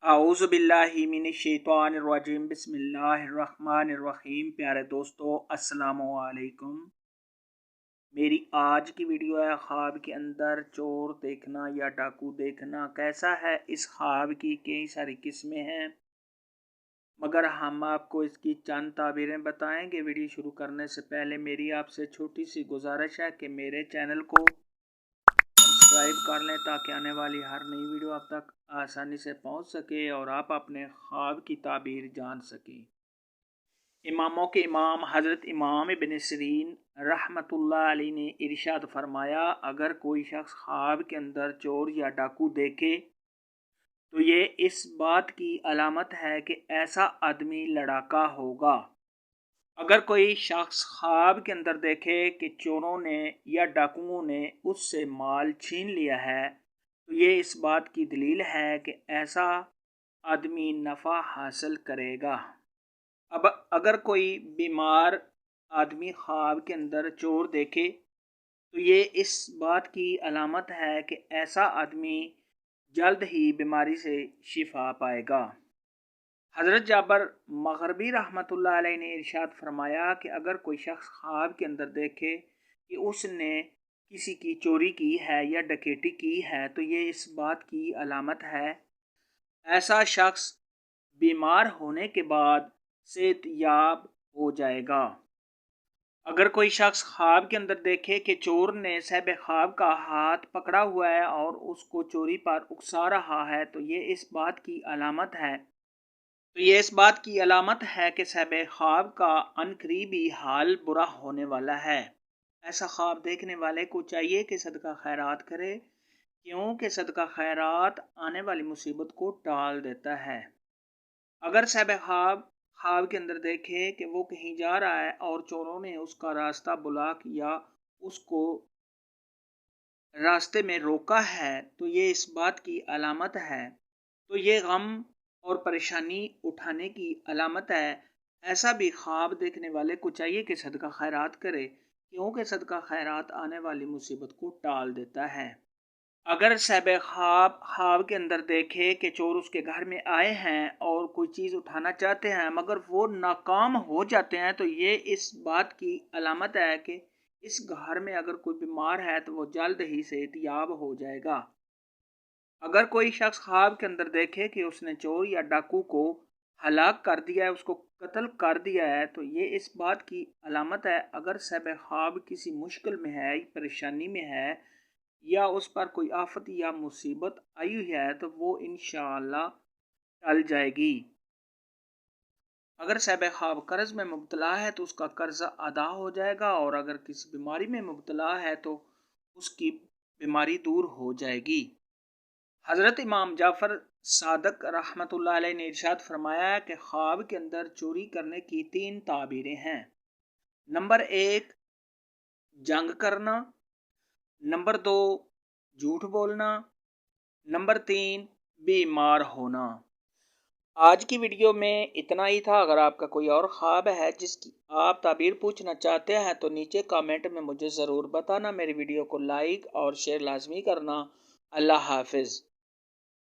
اعوذ باللہ من الشیطان الرجیم بسم اللہ الرحمن الرحیم۔ پیارے دوستو السلام علیکم۔ میری آج کی ویڈیو ہے خواب کے اندر چور دیکھنا یا ڈاکو دیکھنا کیسا ہے۔ اس خواب کی کئی ساری قسمیں ہیں، مگر ہم آپ کو اس کی چند تعبیریں بتائیں گے۔ ویڈیو شروع کرنے سے پہلے میری آپ سے چھوٹی سی گزارش ہے کہ میرے چینل کو سبسکرائب کر لیں تاکہ آنے والی ہر نئی ویڈیو آپ تک آسانی سے پہنچ سکے اور آپ اپنے خواب کی تعبیر جان سکیں۔ اماموں کے امام حضرت امام ابن سیرین رحمۃ اللہ علیہ نے ارشاد فرمایا، اگر کوئی شخص خواب کے اندر چور یا ڈاکو دیکھے تو یہ اس بات کی علامت ہے کہ ایسا آدمی لڑاکا ہوگا۔ اگر کوئی شخص خواب کے اندر دیکھے کہ چوروں نے یا ڈاکوؤں نے اس سے مال چھین لیا ہے تو یہ اس بات کی دلیل ہے کہ ایسا آدمی نفع حاصل کرے گا۔ اب اگر کوئی بیمار آدمی خواب کے اندر چور دیکھے تو یہ اس بات کی علامت ہے کہ ایسا آدمی جلد ہی بیماری سے شفا پائے گا۔ حضرت جابر مغربی رحمۃ اللہ علیہ نے ارشاد فرمایا کہ اگر کوئی شخص خواب کے اندر دیکھے کہ اس نے کسی کی چوری کی ہے یا ڈکیٹی کی ہے تو یہ اس بات کی علامت ہے ایسا شخص بیمار ہونے کے بعد صحت یاب ہو جائے گا۔ اگر کوئی شخص خواب کے اندر دیکھے کہ چور نے صاحب خواب کا ہاتھ پکڑا ہوا ہے اور اس کو چوری پر اکسا رہا ہے تو یہ اس بات کی علامت ہے کہ صاحب خواب کا عنقریب ہی حال برا ہونے والا ہے۔ ایسا خواب دیکھنے والے کو چاہیے کہ صدقہ خیرات کرے، کیونکہ صدقہ خیرات آنے والی مصیبت کو ٹال دیتا ہے۔ اگر صاحب خواب کے اندر دیکھے کہ وہ کہیں جا رہا ہے اور چوروں نے اس کا راستہ بلاک یا اس کو راستے میں روکا ہے تو یہ اس بات کی علامت ہے، تو یہ غم اور پریشانی اٹھانے کی علامت ہے۔ ایسا بھی خواب دیکھنے والے کو چاہیے کہ صدقہ خیرات کرے، کیونکہ صدقہ خیرات آنے والی مصیبت کو ٹال دیتا ہے۔ اگر صاحب خواب کے اندر دیکھے کہ چور اس کے گھر میں آئے ہیں اور کوئی چیز اٹھانا چاہتے ہیں مگر وہ ناکام ہو جاتے ہیں تو یہ اس بات کی علامت ہے کہ اس گھر میں اگر کوئی بیمار ہے تو وہ جلد ہی صحت یاب ہو جائے گا۔ اگر کوئی شخص خواب کے اندر دیکھے کہ اس نے چور یا ڈاکو کو ہلاک کر دیا ہے، اس کو قتل کر دیا ہے تو یہ اس بات کی علامت ہے اگر صاحب خواب کسی مشکل میں ہے، پریشانی میں ہے یا اس پر کوئی آفت یا مصیبت آئی ہوئی ہے تو وہ انشاءاللہ ٹل جائے گی۔ اگر صاحب خواب قرض میں مبتلا ہے تو اس کا قرضہ ادا ہو جائے گا، اور اگر کسی بیماری میں مبتلا ہے تو اس کی بیماری دور ہو جائے گی۔ حضرت امام جعفر صادق رحمۃ اللہ علیہ نے ارشاد فرمایا کہ خواب کے اندر چوری کرنے کی 3 تعبیریں ہیں۔ نمبر 1 جنگ کرنا، نمبر 2 جھوٹ بولنا، نمبر 3 بیمار ہونا۔ آج کی ویڈیو میں اتنا ہی تھا۔ اگر آپ کا کوئی اور خواب ہے جس کی آپ تعبیر پوچھنا چاہتے ہیں تو نیچے کامنٹ میں مجھے ضرور بتانا۔ میری ویڈیو کو لائک اور شیئر لازمی کرنا۔ اللہ حافظ۔